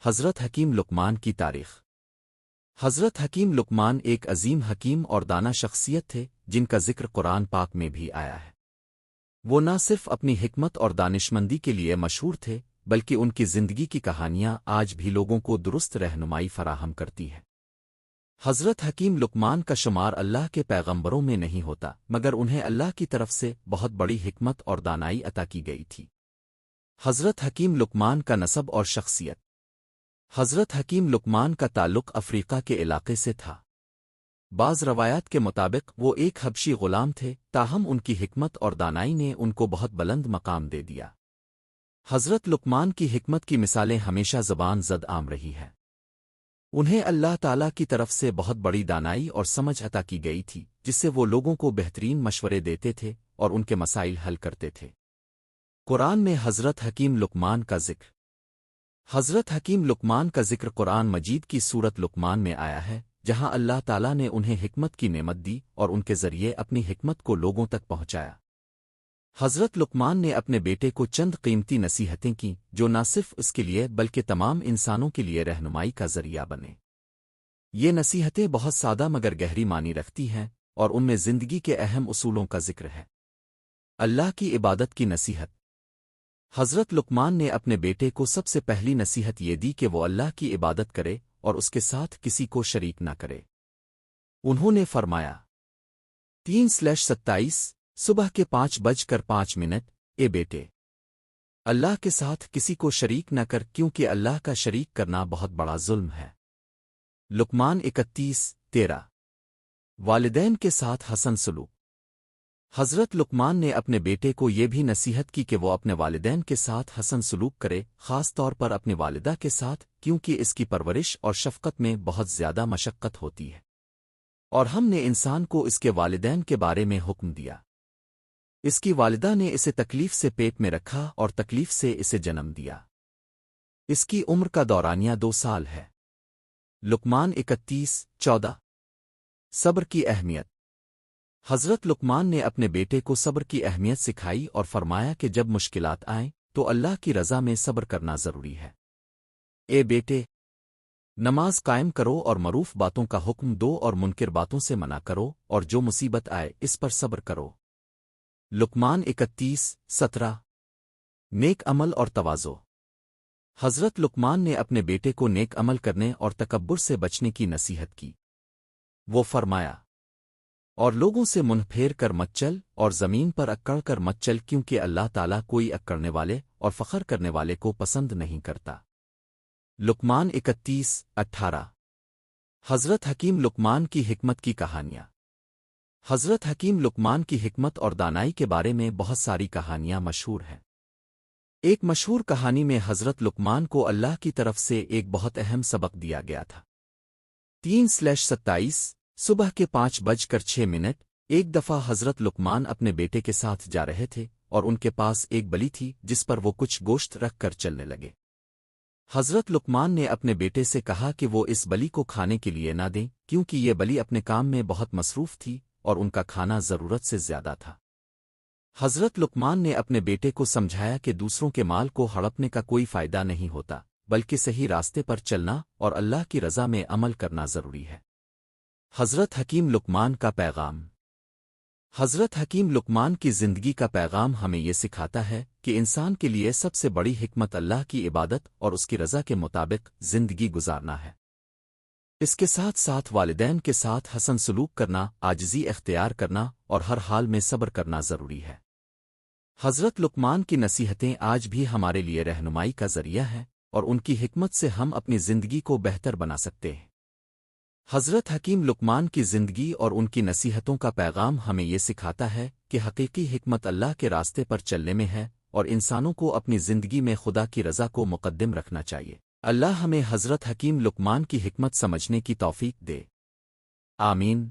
حضرت حکیم لقمان کی تاریخ۔ حضرت حکیم لقمان ایک عظیم حکیم اور دانا شخصیت تھے جن کا ذکر قرآن پاک میں بھی آیا ہے۔ وہ نہ صرف اپنی حکمت اور دانشمندی کے لیے مشہور تھے بلکہ ان کی زندگی کی کہانیاں آج بھی لوگوں کو درست رہنمائی فراہم کرتی ہیں۔ حضرت حکیم لقمان کا شمار اللہ کے پیغمبروں میں نہیں ہوتا مگر انہیں اللہ کی طرف سے بہت بڑی حکمت اور دانائی عطا کی گئی تھی۔ حضرت حکیم لقمان کا نسب اور شخصیت۔ حضرت حکیم لقمان کا تعلق افریقہ کے علاقے سے تھا۔ بعض روایات کے مطابق وہ ایک حبشی غلام تھے، تاہم ان کی حکمت اور دانائی نے ان کو بہت بلند مقام دے دیا۔ حضرت لقمان کی حکمت کی مثالیں ہمیشہ زبان زد عام رہی ہیں۔ انہیں اللہ تعالیٰ کی طرف سے بہت بڑی دانائی اور سمجھ عطا کی گئی تھی جس سے وہ لوگوں کو بہترین مشورے دیتے تھے اور ان کے مسائل حل کرتے تھے۔ قرآن میں حضرت حکیم لقمان کا ذکر۔ حضرت حکیم لقمان کا ذکر قرآن مجید کی سورت لقمان میں آیا ہے، جہاں اللہ تعالیٰ نے انہیں حکمت کی نعمت دی اور ان کے ذریعے اپنی حکمت کو لوگوں تک پہنچایا۔ حضرت لقمان نے اپنے بیٹے کو چند قیمتی نصیحتیں کیں جو نہ صرف اس کے لیے بلکہ تمام انسانوں کے لیے رہنمائی کا ذریعہ بنے۔ یہ نصیحتیں بہت سادہ مگر گہری معنی رکھتی ہیں اور ان میں زندگی کے اہم اصولوں کا ذکر ہے۔ اللہ کی عبادت کی نصیحت۔ حضرت لقمان نے اپنے بیٹے کو سب سے پہلی نصیحت یہ دی کہ وہ اللہ کی عبادت کرے اور اس کے ساتھ کسی کو شریک نہ کرے۔ انہوں نے فرمایا 3/27 صبح کے 5:05 اے بیٹے، اللہ کے ساتھ کسی کو شریک نہ کر کیونکہ اللہ کا شریک کرنا بہت بڑا ظلم ہے۔ لقمان 31:13 والدین کے ساتھ حسن سلوک۔ حضرت لقمان نے اپنے بیٹے کو یہ بھی نصیحت کی کہ وہ اپنے والدین کے ساتھ حسن سلوک کرے، خاص طور پر اپنی والدہ کے ساتھ کیونکہ اس کی پرورش اور شفقت میں بہت زیادہ مشقت ہوتی ہے، اور ہم نے انسان کو اس کے والدین کے بارے میں حکم دیا۔ اس کی والدہ نے اسے تکلیف سے پیٹ میں رکھا اور تکلیف سے اسے جنم دیا۔ اس کی عمر کا دورانیہ 2 سال ہے۔ لقمان 31:14 صبر کی اہمیت۔ حضرت لقمان نے اپنے بیٹے کو صبر کی اہمیت سکھائی اور فرمایا کہ جب مشکلات آئیں تو اللہ کی رضا میں صبر کرنا ضروری ہے۔ اے بیٹے، نماز قائم کرو اور معروف باتوں کا حکم دو اور منکر باتوں سے منع کرو، اور جو مصیبت آئے اس پر صبر کرو۔ لقمان 31:17 نیک عمل اور تواضع۔ حضرت لقمان نے اپنے بیٹے کو نیک عمل کرنے اور تکبر سے بچنے کی نصیحت کی۔ وہ فرمایا، اور لوگوں سے منہ پھیر کر مت چل اور زمین پر اکڑ کر مت چل کیونکہ اللہ تعالیٰ کوئی اکڑنے والے اور فخر کرنے والے کو پسند نہیں کرتا۔ لقمان 31:18 حضرت حکیم لقمان کی حکمت کی کہانیاں۔ حضرت حکیم لقمان کی حکمت اور دانائی کے بارے میں بہت ساری کہانیاں مشہور ہیں۔ ایک مشہور کہانی میں حضرت لقمان کو اللہ کی طرف سے ایک بہت اہم سبق دیا گیا تھا۔ 3/27 صبح کے 5:06 ایک دفعہ حضرت لقمان اپنے بیٹے کے ساتھ جا رہے تھے اور ان کے پاس ایک بلی تھی جس پر وہ کچھ گوشت رکھ کر چلنے لگے۔ حضرت لقمان نے اپنے بیٹے سے کہا کہ وہ اس بلی کو کھانے کے لیے نہ دیں کیونکہ یہ بلی اپنے کام میں بہت مصروف تھی اور ان کا کھانا ضرورت سے زیادہ تھا۔ حضرت لقمان نے اپنے بیٹے کو سمجھایا کہ دوسروں کے مال کو ہڑپنے کا کوئی فائدہ نہیں ہوتا بلکہ صحیح راستے پر چلنا اور اللہ کی رضا میں عمل کرنا ضروری ہے۔ حضرت حکیم لقمان کا پیغام۔ حضرت حکیم لقمان کی زندگی کا پیغام ہمیں یہ سکھاتا ہے کہ انسان کے لیے سب سے بڑی حکمت اللہ کی عبادت اور اس کی رضا کے مطابق زندگی گزارنا ہے۔ اس کے ساتھ ساتھ والدین کے ساتھ حسن سلوک کرنا، عاجزی اختیار کرنا اور ہر حال میں صبر کرنا ضروری ہے۔ حضرت لقمان کی نصیحتیں آج بھی ہمارے لیے رہنمائی کا ذریعہ ہیں اور ان کی حکمت سے ہم اپنی زندگی کو بہتر بنا سکتے ہیں۔ حضرت حکیم لقمان کی زندگی اور ان کی نصیحتوں کا پیغام ہمیں یہ سکھاتا ہے کہ حقیقی حکمت اللہ کے راستے پر چلنے میں ہے اور انسانوں کو اپنی زندگی میں خدا کی رضا کو مقدم رکھنا چاہیے۔ اللہ ہمیں حضرت حکیم لقمان کی حکمت سمجھنے کی توفیق دے۔ آمین۔